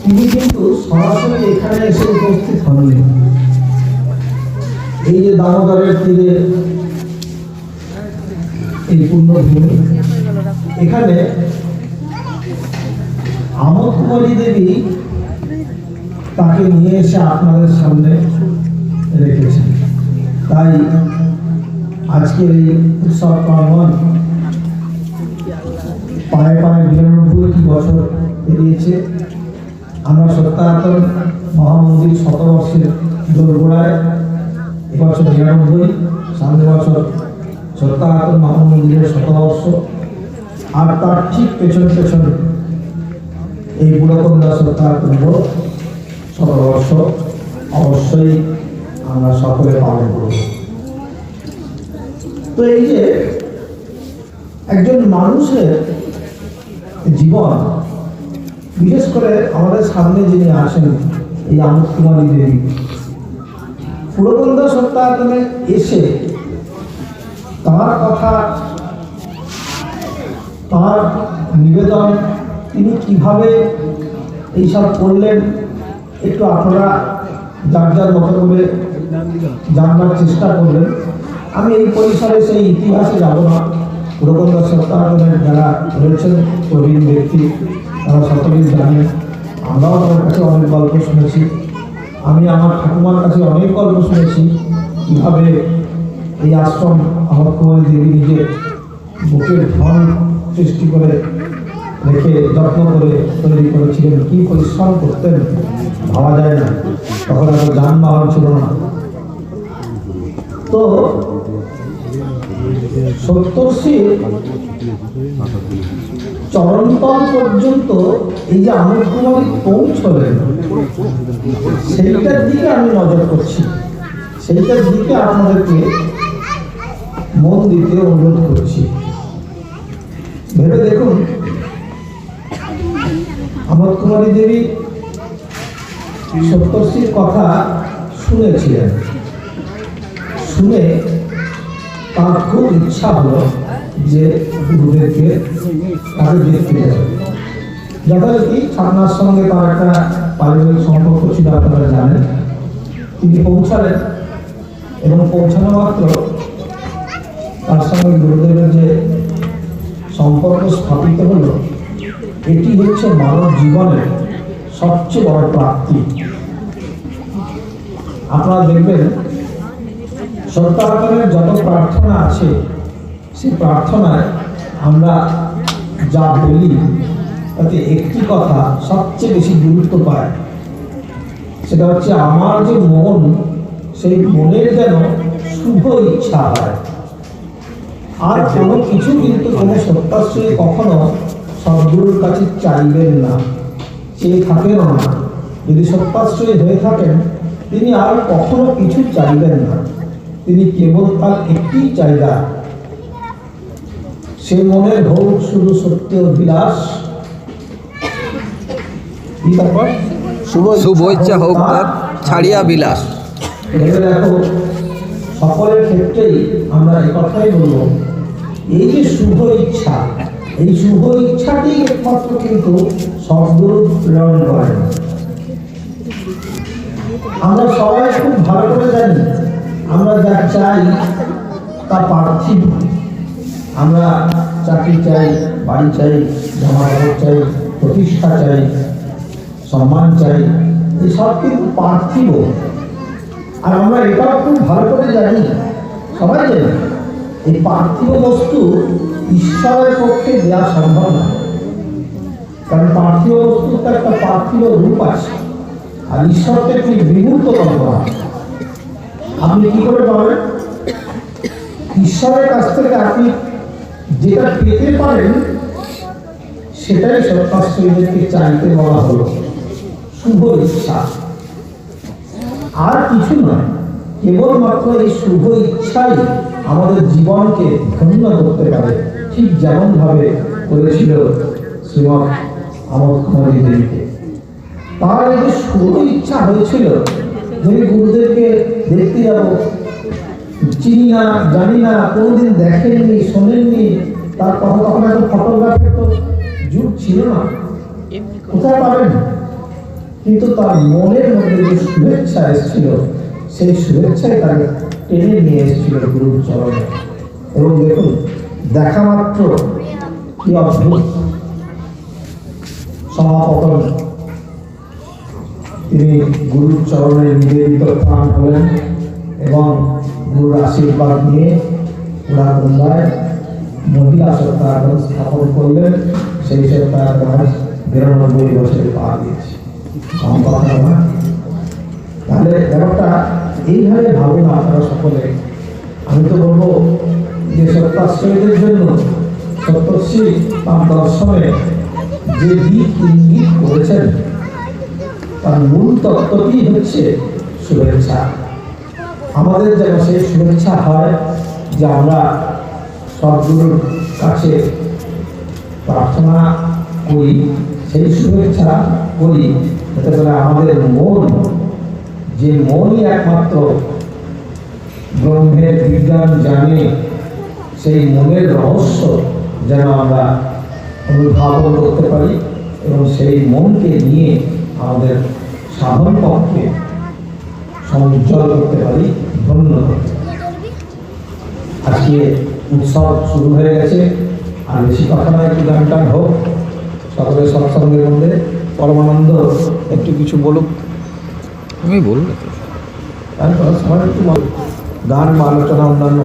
তিনি কিন্তু সরাসরি এখানে এসে উপস্থিত হননি। এই যে দামোদরের তীরে এই পুণ্যভূমি, এখানে আমোদ কুমারী দেবী তাকে নিয়ে এসে আপনাদের সামনে রেখেছেন। তাই আজকের এই উৎসব পার্বণ পায়ে পায়ে ৯২টি বছর পেরিয়েছে। আমরা সত্যায়তন মহামন্দির শতবর্ষের দোরগোড়ায় এবছর ৯৯, সামনের বছর সত্যায়তন মহামন্দিরের শতবর্ষ, আর তার ঠিক পেছনে পেছনে এই বুড়োকন্দা সত্যায়তন শতবর্ষ অবশ্যই আমরা সকলে পালন করব। তো এই যে একজন মানুষের জীবন, বিশেষ করে আমাদের সামনে যিনি আসেন এই আমোদ কুমারী দেবী, বুড়োকন্দা সত্যায়তনে এসে তার কথা, তার নিবেদন, তিনি কিভাবে এইসব করলেন একটু আপনারা যার যার মতো করে জানবার চেষ্টা করলেন। আমি এই পরিসরে সেই ইতিহাসে যাব না। বুড়োকন্দা সত্যায়তনের যারা রয়েছেন প্রবীণ ব্যক্তি, তারা সকলেই জানেন। আমরাও তার কাছে অনেক গল্প শুনেছি। আমি আমার ঠাকুমার কাছে অনেক গল্প শুনেছি কীভাবে এই আশ্রম আমোদ কুমারী দেবী নিজে বুকের ধন সৃষ্টি করে রেখে যত্ন করে তৈরি করেছিলেন। কি পরিশ্রম করতেন ভাবা যায় না, তখন এত যানবাহন ছিল না। তো সপ্তর্ষির চরণতল পর্যন্ত এই যে আমোদ কুমারী পৌঁছলেন, সেইটার দিকে আমি নজর করছি, সেইটার দিকে আপনাদেরকে মন দিতে অনুরোধ করছি। ভেবে দেখুন, আমোদ কুমারী দেবী সপ্তর্ষির কথা শুনেছিলেন। শুনে তার খুব ইচ্ছা হলো যে গুরুদেবকে তাকে দেখতে যাবে। যথারীতি ছাত্রার সঙ্গে তার একটা পারিবারিক সম্পর্ক ছিল, আপনারা জানেন। তিনি পৌঁছালেন এবং পৌঁছানো মাত্র তার সঙ্গে গুরুদেবের যে সম্পর্ক স্থাপিত হলো, এটি হচ্ছে মানব জীবনের সবচেয়ে বড় প্রাপ্তি। আপনারা দেখবেন সত্যায়তনের যত প্রার্থনা আছে, সেই প্রার্থনায় আমরা যা বলি তাতে একটি কথা সবচেয়ে বেশি গুরুত্ব পায়, সেটা হচ্ছে আমার যে মন, সেই মনের যেন শুভ ইচ্ছা হয়। আর কোনো কিছু কিন্তু কোনো সত্যাশ্রয়ী কখনো সদ্গুরুর কাছে চাইবেন না, চেয়ে থাকেন না। যদি সত্যাশ্রয়ী হয়ে থাকেন, তিনি আর কখনো কিছু চাইবেন না। তিনি কেবল তার একটি চাহিদা, সে মনের হোক শুধু সত্য অভিলাষ, শুভ ইচ্ছা হোক তার ছাড়িয়া বিলাস। ভেবে দেখো, সকলের ক্ষেত্রেই আমরা এই কথাই বলবো, এই যে শুভ ইচ্ছা, এই শুভ ইচ্ছাটি একমাত্র কিন্তু সদ্গুরু প্রেরণ করেন। আমরা সবাই খুব ভালো করে জানি, আমরা যা চাই তা পার্থিব। আমরা চাকরি চাই, বাড়ি চাই, জামা কাপড় চাই, প্রতিষ্ঠা চাই, সম্মান চাই, এসব কিন্তু পার্থিব। আর আমরা এটাও খুব ভালো করে জানি, সবাই জানি, এই পার্থিব বস্তু ঈশ্বরের পক্ষে দেওয়া সম্ভব না। কারণ পার্থিব বস্তুর তো একটা পার্থিব রূপ আছে, আর ঈশ্বরকে একটি বিমূর্ত কল্পনা। আপনি কি করে পাবেন? ঈশ্বরের কাছ থেকে আপনি যেটা পেতে পারেন, সেটাই সত্যাশ্রয়ীদেরকে চাইতে বলা হলো শুভ ইচ্ছা, আর কিছু নয়। কেবলমাত্র এই শুভ ইচ্ছাই আমাদের জীবনকে ধন্য করতে পারে, ঠিক যেমন ভাবে করেছিল শ্রীমৎ আমোদ কুমারী দেবীকে। তার এই যে শুভ ইচ্ছা হয়েছিল, যে গুরুদেবকে দেখতে যাব, চিনি না, জানি না, কোনোদিন দেখেননি, শোনেননি, তার কথা তখন এত ফটোগ্রাফের তো যুগ ছিল না, কোথায় পাবেন? কিন্তু তার মনের মধ্যে যে শুভেচ্ছা এসেছিল সেই শুভেচ্ছাই তাকে টেনে নিয়ে এসেছিল গুরুর চরণে। এবং দেখুন, দেখা মাত্র কি অদ্ভুত সমাপতন, তিনি গুরুর চরণে নিবেদিত প্রাণ হলেন এবং গুরুর আশীর্বাদ নিয়ে পুরাগন্ধায় মহিলা সত্যাগ্রহ স্থাপন করলেন। সেই সত্যাগ্রহ ৯২ বছরে পা দিয়েছে। কম কথা না। তাহলে ব্যাপারটা এইভাবে ভাবুন আপনারা সকলে। আমি তো বলবো যে সত্যাশ্রয়ীদের জন্য সপ্তর্ষি তার দর্শনে যে দিক ইঙ্গিত করেছেন তার মূল তত্ত্বটি হচ্ছে শুভেচ্ছা। আমাদের যেন সেই শুভেচ্ছা হয় যে আমরা সদ্গুরুর কাছে প্রার্থনা করি, সেই শুভেচ্ছা করি যাতে করে আমাদের মন, যে মনই একমাত্র ব্রহ্মের বিজ্ঞান জানে, সেই মনের রহস্য যেন আমরা অনুধাবন করতে পারি এবং সেই মনকে নিয়ে আমাদের সাধন পক্ষে সঞ্চয় করতে পারি, ধন্য করতে পারি। আজকে উৎসব শুরু হয়ে গেছে, আর বেশি কথা নয়, একটু গান টান হোক সকলের সৎসঙ্গের মধ্যে। পরমানন্দ একটু কিছু বলুক। আমি বলবো তো। তারপর সবাই একটু গান বা আলোচনা অন্যান্য